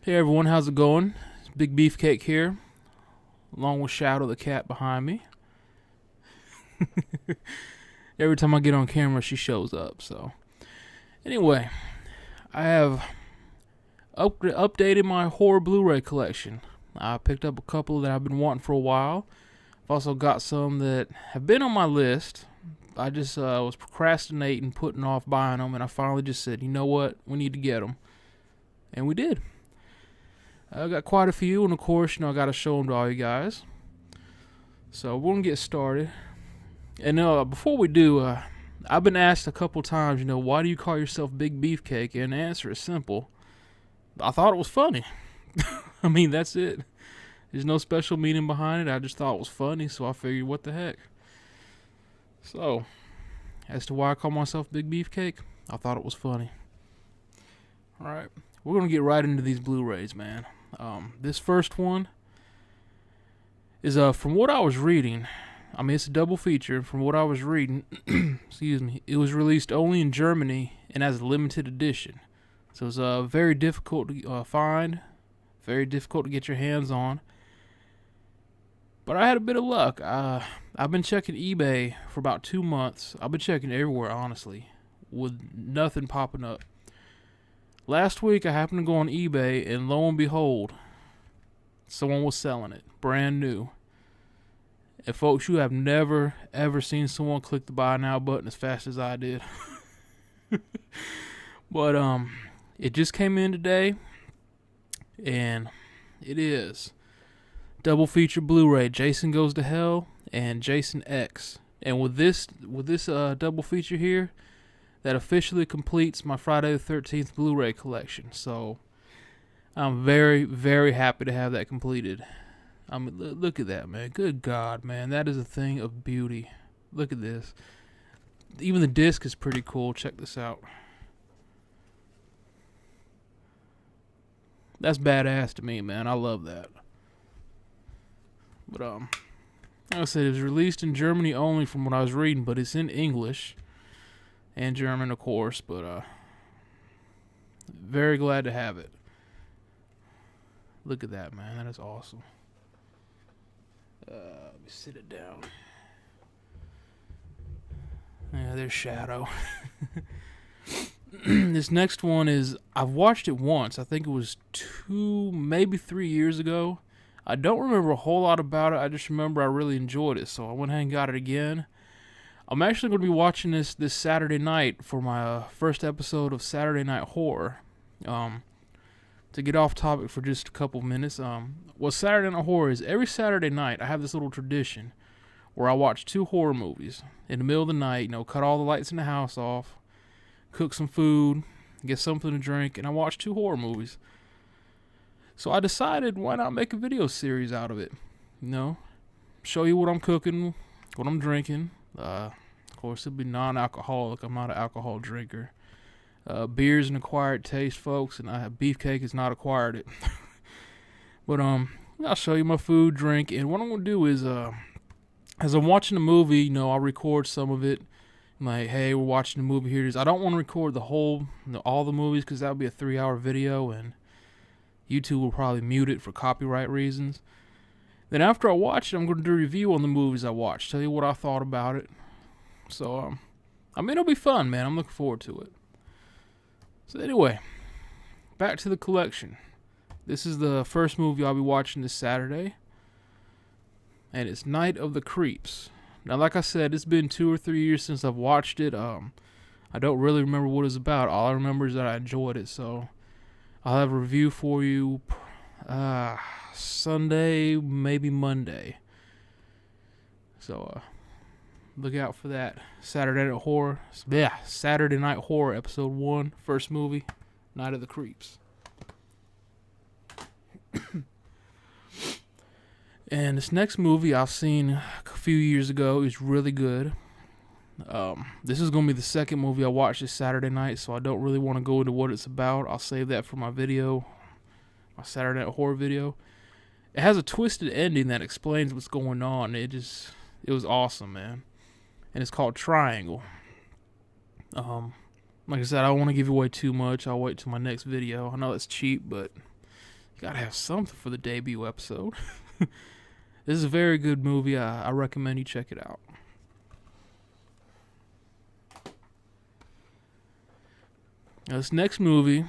Hey everyone, how's it going? It's Big Beefcake here, along with Shadow the cat behind me. Every time I get on camera, she shows up. So, anyway, I have updated my Horror Blu Ray collection. I picked up a couple that I've been wanting for a while. I've also got some that have been on my list. I just was procrastinating, putting off buying them, and I finally just said, you know what, we need to get them. And we did. I got quite a few, and of course, I got to show them to all you guys. So we're gonna get started. And before we do, I've been asked a couple times, why do you call yourself Big Beefcake? And the answer is simple. I thought it was funny. I mean, that's it. There's no special meaning behind it. I just thought it was funny, so I figured, what the heck. So, as to why I call myself Big Beefcake, I thought it was funny. Alright, we're gonna get right into these Blu-rays, man. This first one is from what I was reading. I mean, it's a double feature. From what I was reading, excuse me, it was released only in Germany and as a limited edition. So it's very difficult to find, very difficult to get your hands on. But I had a bit of luck. I've been checking eBay for about 2 months. I've been checking everywhere, honestly, with nothing popping up. Last week, I happened to go on eBay, and lo and behold, someone was selling it, brand new. And folks, you have never, ever seen someone click the buy now button as fast as I did. But, it just came in today, and it is double feature Blu-ray, Jason Goes to Hell and Jason X. And with this double feature here, that officially completes my Friday the 13th Blu-ray collection. So I'm very, very happy to have that completed. I mean, look at that, man. Good God, man. That is a thing of beauty. Look at this. Even the disc is pretty cool. Check this out. That's badass to me, man. I love that. But, like I said, it was released in Germany only from what I was reading, but it's in English. And German, of course, but very glad to have it. Look at that, man. That is awesome. Let me sit it down. Yeah, there's Shadow. This next one is, I've watched it once. I think it was 2, maybe 3 years ago. I don't remember a whole lot about it. I just remember I really enjoyed it, so I went ahead and got it again. I'm actually going to be watching this Saturday night for my first episode of Saturday Night Horror. To get off topic for just a couple minutes, what Saturday Night Horror is, every Saturday night I have this little tradition where I watch 2 horror movies in the middle of the night, cut all the lights in the house off, cook some food, get something to drink, and I watch 2 horror movies. So I decided, why not make a video series out of it? Show you what I'm cooking, what I'm drinking. Of course, it'll be non-alcoholic. I'm not an alcohol drinker. Beer's an acquired taste, folks, and Beefcake has not acquired it. But I'll show you my food, drink, and what I'm gonna do is, as I'm watching the movie, I'll record some of it. I'm like, hey, we're watching the movie here. I don't want to record the whole, all the movies, because that would be a 3-hour video, and YouTube will probably mute it for copyright reasons. Then after I watch it, I'm going to do a review on the movies I watched, tell you what I thought about it. So, it'll be fun, man. I'm looking forward to it. So anyway, back to the collection. This is the first movie I'll be watching this Saturday, and it's Night of the Creeps. Now, like I said, it's been 2 or 3 years since I've watched it. I don't really remember what it's about. All I remember is that I enjoyed it, so I'll have a review for you Sunday, maybe Monday. So, look out for that. Saturday Night Horror. Yeah, Saturday Night Horror, Episode 1, first movie, Night of the Creeps. And this next movie I've seen a few years ago is really good. This is going to be the second movie I watched this Saturday night, so I don't really want to go into what it's about. I'll save that for my video, my Saturday Night Horror video. It has a twisted ending that explains what's going on. It was awesome, man. And it's called Triangle. Like I said, I don't want to give away too much. I'll wait till my next video. I know it's cheap, but Gotta have something for the debut episode. This is a very good movie. I recommend you check it out. Now, this next movie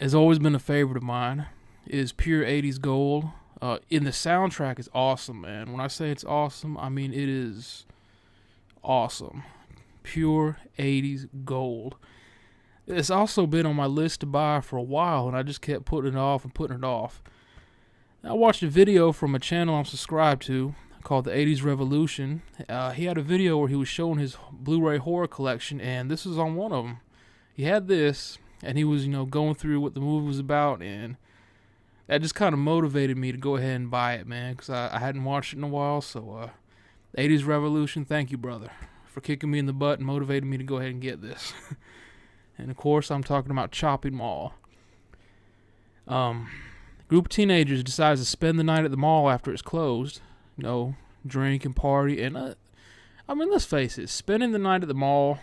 has always been a favorite of mine. It is pure 80s gold. In the soundtrack is awesome, man. When I say it's awesome, I mean it is awesome. Pure 80s gold. It's also been on my list to buy for a while, and I just kept putting it off and putting it off. I watched a video from a channel I'm subscribed to called the 80s Revolution. He had a video where he was showing his Blu Ray horror collection, and this was on one of them. He had this, and he was, going through what the movie was about, and that just kind of motivated me to go ahead and buy it, man, because I hadn't watched it in a while. So, 80s Revolution, thank you, brother, for kicking me in the butt and motivating me to go ahead and get this. And, of course, I'm talking about Chopping Mall. Group of teenagers decides to spend the night at the mall after it's closed. Drink and party. And, let's face it, spending the night at the mall,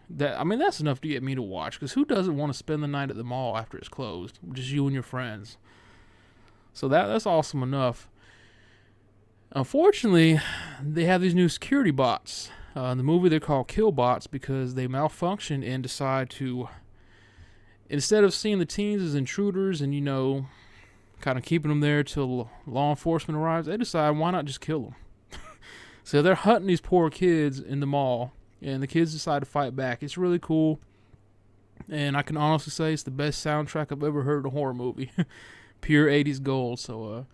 that's enough to get me to watch. Because who doesn't want to spend the night at the mall after it's closed? Just you and your friends. So that's awesome enough. Unfortunately, they have these new security bots. In the movie, they're called kill bots because they malfunction and decide to, instead of seeing the teens as intruders and, kind of keeping them there till law enforcement arrives, they decide, why not just kill them? So they're hunting these poor kids in the mall, and the kids decide to fight back. It's really cool, and I can honestly say it's the best soundtrack I've ever heard in a horror movie. Pure 80s gold. So,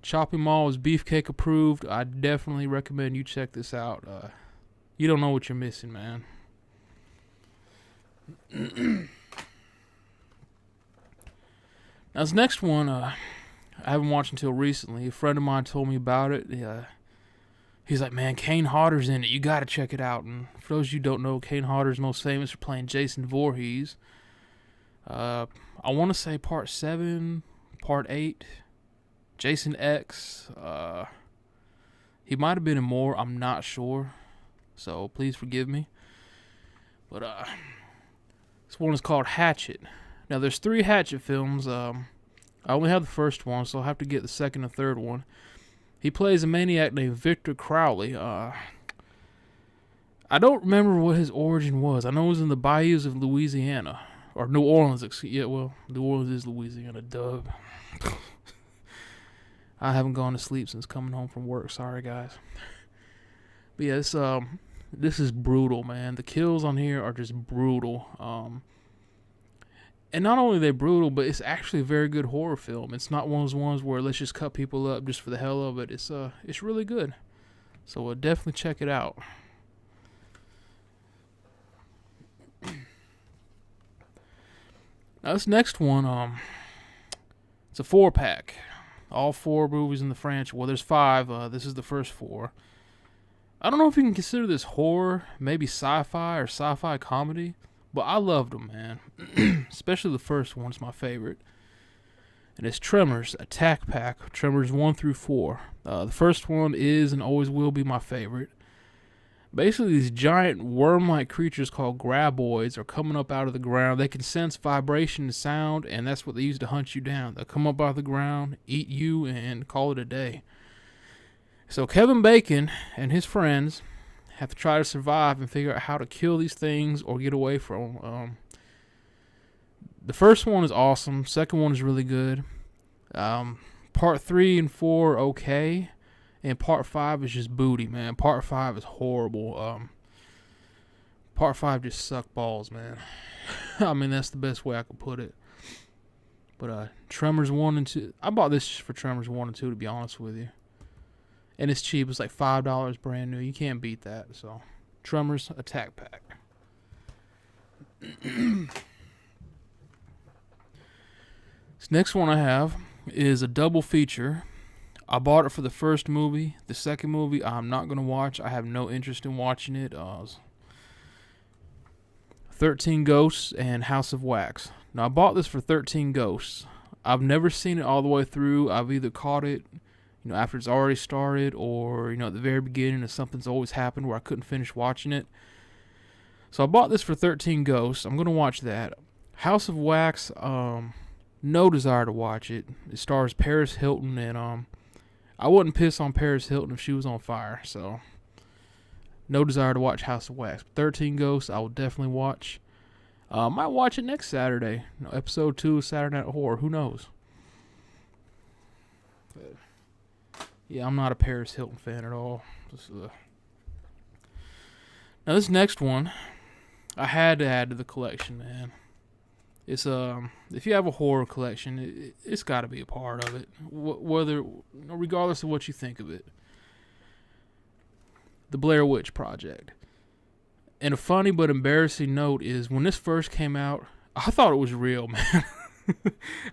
Chopping Mall is Beefcake approved. I definitely recommend you check this out. You don't know what you're missing, man. Now, this next one, I haven't watched until recently. A friend of mine told me about it. He's like, man, Kane Hodder's in it. You got to check it out. And for those of you who don't know, Kane Hodder's most famous for playing Jason Voorhees. I want to say part 7, part 8, Jason X. He might have been in more. I'm not sure. So please forgive me. But this one is called Hatchet. Now there's 3 Hatchet films. I only have the first one, so I'll have to get the second and third one. He plays a maniac named Victor Crowley. I don't remember what his origin was. I know it was in the bayous of Louisiana. Or New Orleans. New Orleans is Louisiana. Duh. I haven't gone to sleep since coming home from work. Sorry, guys. But yeah, this is brutal, man. The kills on here are just brutal. And not only are they brutal, but it's actually a very good horror film. It's not one of those ones where let's just cut people up just for the hell of it. It's really good. So definitely check it out. Now this next one, it's a 4-pack. All 4 movies in the franchise. Well, there's 5. This is the first 4. I don't know if you can consider this horror, maybe sci-fi or sci-fi comedy, but I loved them, man. Especially the first one's my favorite. And it's Tremors, Attack Pack, Tremors 1 through 4. The first one is and always will be my favorite. Basically, these giant worm-like creatures called graboids are coming up out of the ground. They can sense vibration and sound, and that's what they use to hunt you down. They'll come up out of the ground, eat you, and call it a day. So Kevin Bacon and his friends have to try to survive and figure out how to kill these things or get away from them. The first one is awesome. Second one is really good. Part 3 and 4 are okay. And part 5 is just booty, man. Part 5 is horrible. Part 5 just sucked balls, man. That's the best way I could put it. But Tremors 1 and 2... I bought this for Tremors 1 and 2, to be honest with you. And it's cheap. It's like $5 brand new. You can't beat that. So, Tremors Attack Pack. This next one I have is a double feature. I bought it for the first movie. The second movie I'm not going to watch. I have no interest in watching it. 13 Ghosts and House of Wax. Now, I bought this for 13 Ghosts. I've never seen it all the way through. I've either caught it, after it's already started, or, at the very beginning if something's always happened where I couldn't finish watching it. So I bought this for 13 Ghosts. I'm going to watch that. House of Wax, no desire to watch it. It stars Paris Hilton, and I wouldn't piss on Paris Hilton if she was on fire. So no desire to watch House of Wax. 13 Ghosts, I will definitely watch. Might watch it next Saturday. Episode 2 of Saturday Night Horror. Who knows? But yeah, I'm not a Paris Hilton fan at all. Now this next one, I had to add to the collection, man. It's if you have a horror collection, it's got to be a part of it, regardless of what you think of it. The Blair Witch Project. And a funny but embarrassing note is when this first came out, I thought it was real, man.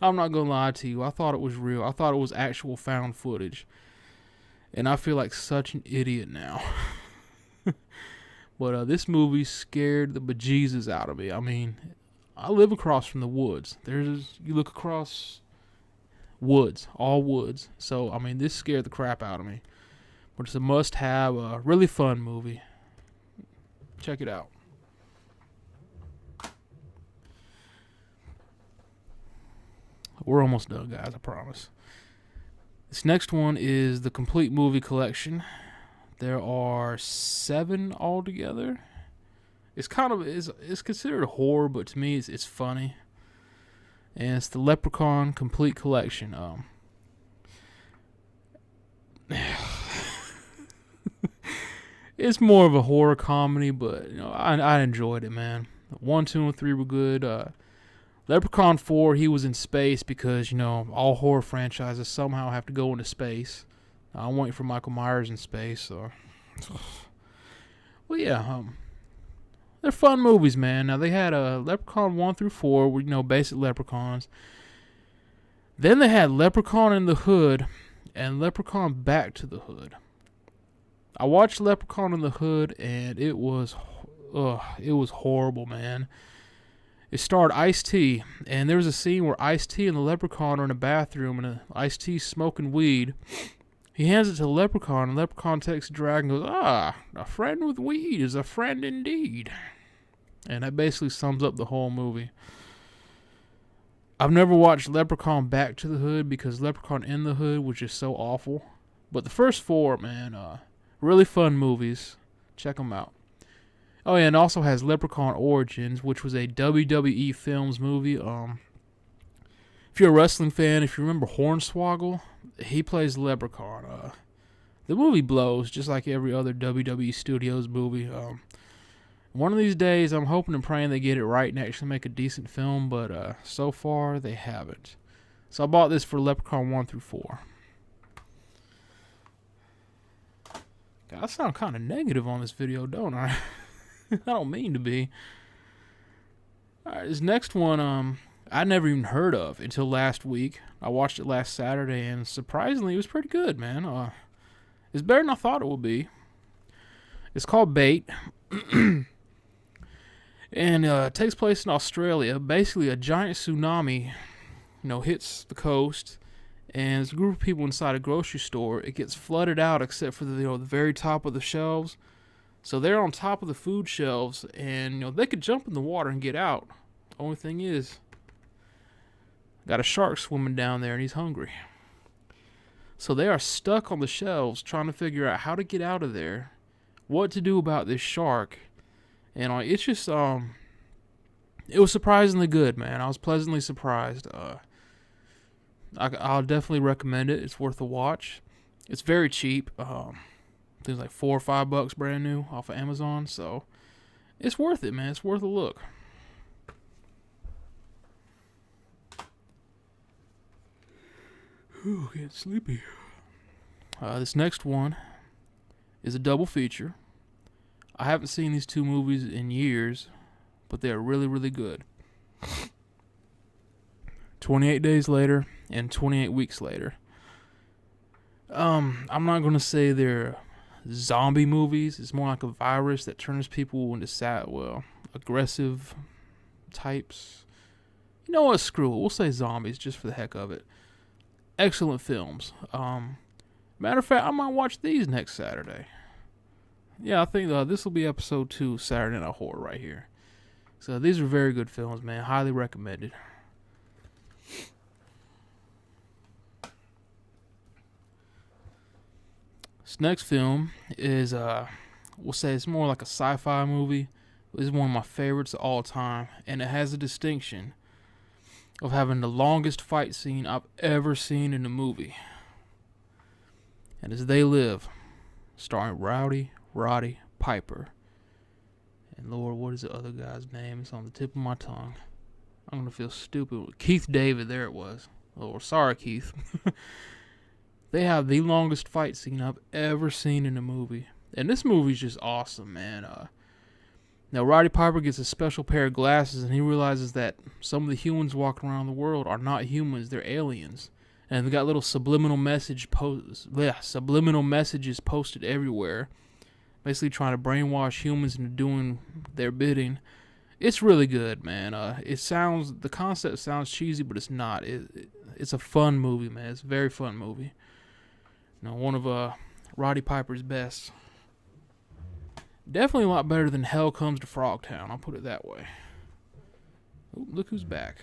I'm not gonna lie to you. I thought it was real. I thought it was actual found footage, and I feel like such an idiot now. But this movie scared the bejesus out of me. I mean, I live across from the woods. You look across woods, all woods. So, I mean, this scared the crap out of me. But it's a must-have, a really fun movie. Check it out. We're almost done, guys, I promise. This next one is the complete movie collection. There are 7 altogether. It's considered a horror, but to me it's funny. And it's the Leprechaun complete collection. It's more of a horror comedy, but I enjoyed it, man. 1, 2, and 3 were good. Leprechaun 4, he was in space because all horror franchises somehow have to go into space. I'm waiting for Michael Myers in space. So, well, yeah, they're fun movies, man. Now they had Leprechaun 1 through 4, were basic Leprechauns. Then they had Leprechaun in the Hood and Leprechaun Back to the Hood. I watched Leprechaun in the Hood, and it was horrible, man. It starred Ice-T, and there was a scene where Ice-T and the Leprechaun are in a bathroom, and Ice-T's smoking weed. He hands it to the Leprechaun, and the Leprechaun takes a drag and goes, a friend with weed is a friend indeed. And that basically sums up the whole movie. I've never watched Leprechaun Back to the Hood because Leprechaun in the Hood was just so awful. But the first 4, man, really fun movies. Check them out. Oh, yeah, and also has Leprechaun Origins, which was a WWE Films movie. If you're a wrestling fan, if you remember Hornswoggle, he plays Leprechaun. The movie blows, just like every other WWE Studios movie. One of these days, I'm hoping and praying they get it right and actually make a decent film, but so far, they haven't. So I bought this for Leprechaun 1 through 4. God, I sound kind of negative on this video, don't I? I don't mean to be. Alright, this next one, I never even heard of until last week. I watched it last Saturday, and surprisingly, it was pretty good, man. It's better than I thought it would be. It's called Bait. And it takes place in Australia. Basically, a giant tsunami, hits the coast, and there's a group of people inside a grocery store. It gets flooded out except for the very top of the shelves. So they're on top of the food shelves, and they could jump in the water and get out. Only thing is, got a shark swimming down there, and he's hungry. So they are stuck on the shelves trying to figure out how to get out of there, what to do about this shark. And it's just, it was surprisingly good, man. I was pleasantly surprised. I'll definitely recommend it. It's worth a watch. It's very cheap. Things like $4 or $5 brand new off of Amazon. So it's worth it, man. It's worth a look. Ooh, getting sleepy. This next one is a double feature. I haven't seen these 2 movies in years, but they are really, really good. 28 Days Later and 28 Weeks Later. I'm not going to say they're zombie movies. It's more like a virus that turns people into aggressive types. You know what? Screw it. We'll say zombies just for the heck of it. Excellent films. Matter of fact, I might watch these next Saturday. Yeah, I think this will be episode 2 of Saturday Night Horror right here. So these are very good films, man. Highly recommended. This next film is, we'll say it's more like a sci-fi movie. It's one of my favorites of all time, and it has a distinction of having the longest fight scene I've ever seen in a movie. And it's They Live, starring Roddy Piper. And Lord, what is the other guy's name? It's on the tip of my tongue. I'm going to feel stupid. Keith David, there it was. Oh, sorry, Keith. They have the longest fight scene I've ever seen in a movie. And this movie's just awesome, man. Now, Roddy Piper gets a special pair of glasses, and he realizes that some of the humans walking around the world are not humans, they're aliens. And they got little subliminal messages posted everywhere, basically trying to brainwash humans into doing their bidding. It's really good, man. The concept sounds cheesy, but it's not. It's a fun movie, man. It's a very fun movie. One of Roddy Piper's best. Definitely a lot better than Hell Comes to Frogtown, I'll put it that way. Ooh, look who's back.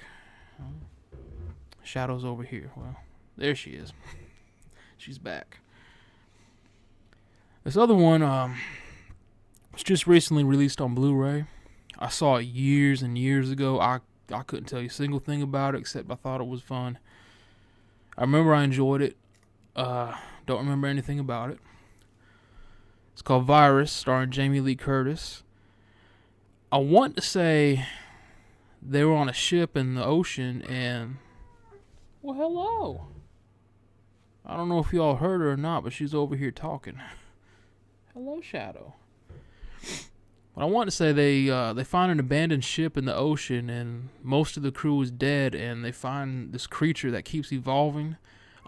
Shadow's over here. Well, there she is. She's back. This other one was just recently released on Blu Ray. I saw it years and years ago. I couldn't tell you a single thing about it except I thought it was fun. I remember I enjoyed it. Don't remember anything about it. It's called Virus, starring Jamie Lee Curtis. I want to say they were on a ship in the ocean and... Well, hello. I don't know if y'all heard her or not, but she's over here talking. Hello, Shadow. But I want to say they find an abandoned ship in the ocean and most of the crew is dead, and they find this creature that keeps evolving.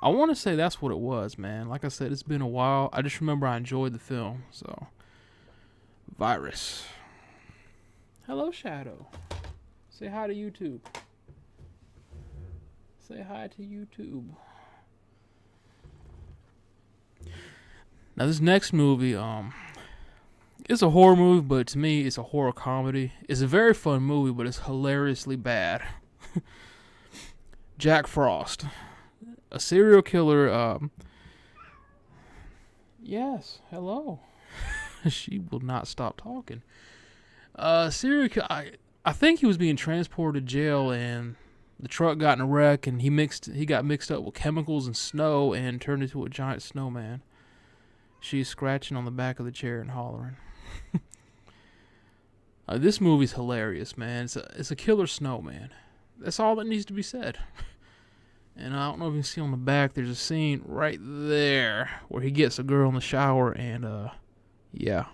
I want to say that's what it was, man. Like I said, it's been a while. I just remember I enjoyed the film. So, Virus. Hello, Shadow. Say hi to YouTube. Say hi to YouTube. Now, this next movie, it's a horror movie, but to me, it's a horror comedy. It's a very fun movie, but it's hilariously bad. Jack Frost. A serial killer, yes, hello. She will not stop talking. Serial killer, I think he was being transported to jail, and the truck got in a wreck, and he got mixed up with chemicals and snow and turned into a giant snowman. She's scratching on the back of the chair and hollering. This movie's hilarious, man. It's a killer snowman. That's all that needs to be said. And I don't know if you can see on the back, there's a scene right there where he gets a girl in the shower, and yeah.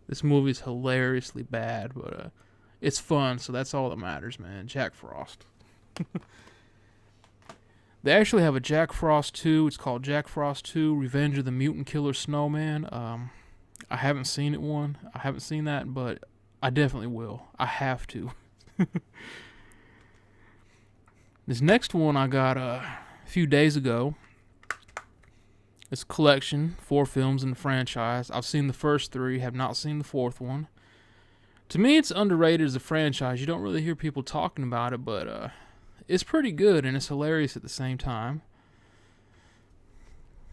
This movie's hilariously bad, but it's fun, so that's all that matters, man. Jack Frost. They actually have a Jack Frost 2. It's called Jack Frost 2: Revenge of the Mutant Killer Snowman. I haven't seen that, but I definitely will. I have to. This next one I got a few days ago. It's a collection, 4 films in the franchise. I've seen the first 3, have not seen the 4th one. To me, it's underrated as a franchise. You don't really hear people talking about it, but it's pretty good and it's hilarious at the same time.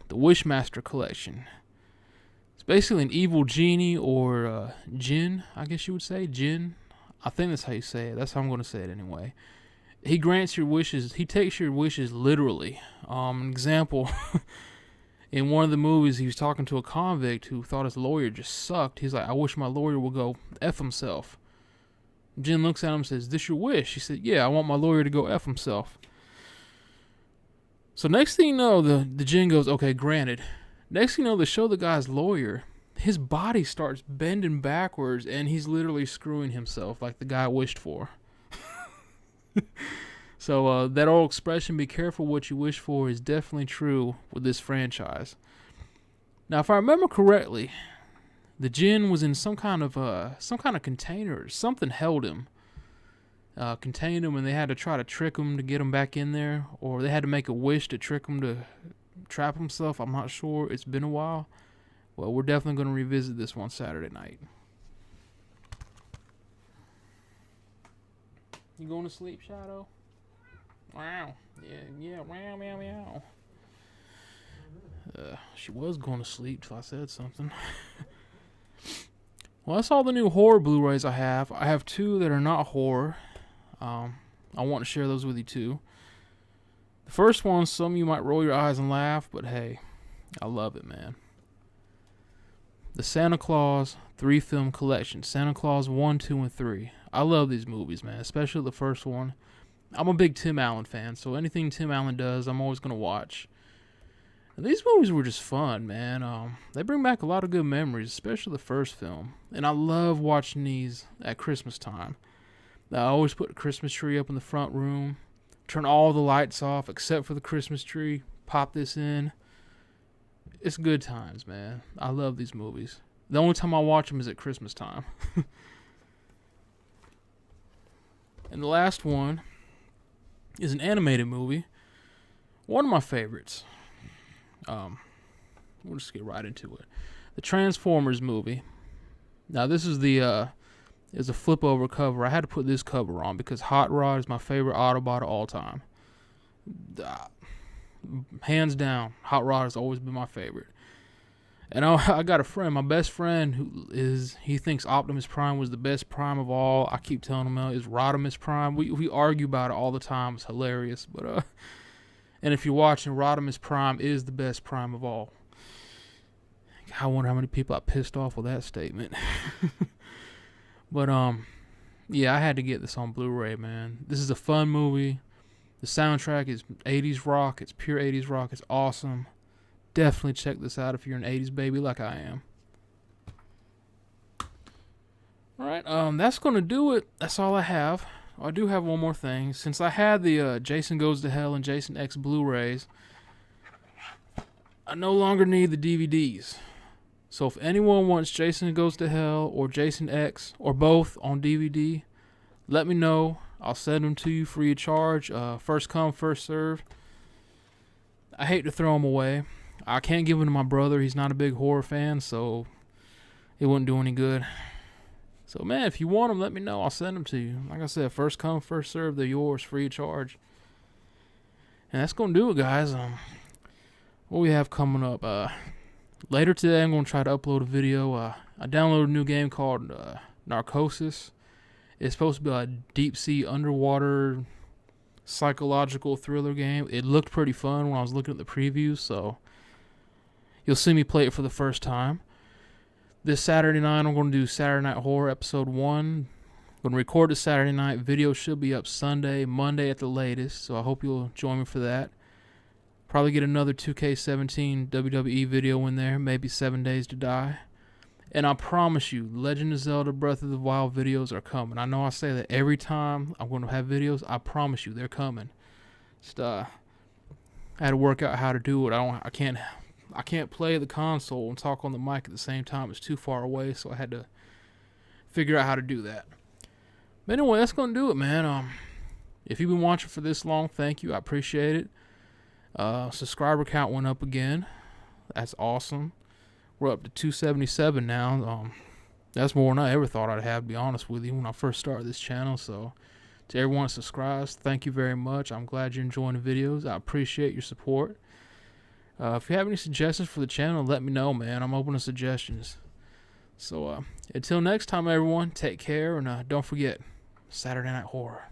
The Wishmaster collection. It's basically an evil genie or djinn, I guess you would say. Djinn. I think that's how you say it. That's how I'm going to say it anyway. He grants your wishes. He takes your wishes literally. An example, in one of the movies, he was talking to a convict who thought his lawyer just sucked. He's like, I wish my lawyer would go F himself. Jin looks at him and says, is this your wish? He said, yeah, I want my lawyer to go F himself. So next thing you know, the Jin goes, okay, granted. Next thing you know, they show the guy's lawyer. His body starts bending backwards, and he's literally screwing himself like the guy wished for. So that old expression, be careful what you wish for, is definitely true with this franchise. Now, if I remember correctly, the Jinn was in some kind of container. Something held him, contained him, and they had to try to trick him to get him back in there, or they had to make a wish to trick him to trap himself. I'm not sure. It's been a while. Well, we're definitely going to revisit this one Saturday night. You going to sleep, Shadow? Wow. Yeah, wow, meow, meow. She was going to sleep till I said something. Well, that's all the new horror Blu-rays I have. I have 2 that are not horror. I want to share those with you too. The first one, some of you might roll your eyes and laugh, but hey, I love it, man. The Santa Claus 3-film collection. Santa Claus 1, 2, and 3. I love these movies, man, especially the first one. I'm a big Tim Allen fan, so anything Tim Allen does, I'm always going to watch. And these movies were just fun, man. They bring back a lot of good memories, especially the first film. And I love watching these at Christmas time. I always put a Christmas tree up in the front room, turn all the lights off except for the Christmas tree, pop this in. It's good times, man. I love these movies. The only time I watch them is at Christmas time. And the last one is an animated movie. One of my favorites. We'll just get right into it. The Transformers movie. Now this is is a flip over cover. I had to put this cover on because Hot Rod is my favorite Autobot of all time. Hands down, Hot Rod has always been my favorite. And I got a friend, my best friend, he thinks Optimus Prime was the best Prime of all. I keep telling him it's Rodimus Prime. We argue about it all the time. It's hilarious. But and if you're watching, Rodimus Prime is the best Prime of all. I wonder how many people I pissed off with that statement. But yeah, I had to get this on Blu-ray, man. This is a fun movie. The soundtrack is 80s rock. It's pure 80s rock. It's awesome. Definitely check this out if you're an 80s baby like I am. Alright, that's going to do it. That's all I have. I do have one more thing. Since I had the Jason Goes to Hell and Jason X Blu-rays, I no longer need the DVDs. So if anyone wants Jason Goes to Hell or Jason X or both on DVD, let me know. I'll send them to you free of charge. First come, first serve. I hate to throw them away. I can't give them to my brother. He's not a big horror fan, so it wouldn't do any good. So, man, if you want them, let me know. I'll send them to you. Like I said, first come, first serve. They're yours, free of charge. And that's going to do it, guys. What we have coming up. Later today, I'm going to try to upload a video. I downloaded a new game called Narcosis. It's supposed to be a deep-sea underwater psychological thriller game. It looked pretty fun when I was looking at the previews, so you'll see me play it for the first time. This Saturday night, I'm going to do Saturday Night Horror Episode 1. I'm going to record it Saturday night. Video should be up Sunday, Monday at the latest, so I hope you'll join me for that. Probably get another 2K17 WWE video in there, maybe 7 Days to Die. And I promise you, Legend of Zelda Breath of the Wild videos are coming. I know I say that every time I'm going to have videos. I promise you, they're coming. Just I had to work out how to do it. I can't play the console and talk on the mic at the same time. It's too far away, so I had to figure out how to do that. But anyway, that's going to do it, man. If you've been watching for this long, thank you. I appreciate it. Subscriber count went up again. That's awesome. We're up to 277 now. That's more than I ever thought I'd have, to be honest with you, when I first started this channel. So, to everyone that subscribes, thank you very much. I'm glad you're enjoying the videos. I appreciate your support. If you have any suggestions for the channel, let me know, man. I'm open to suggestions. So, until next time, everyone, take care, and don't forget, Saturday Night Horror.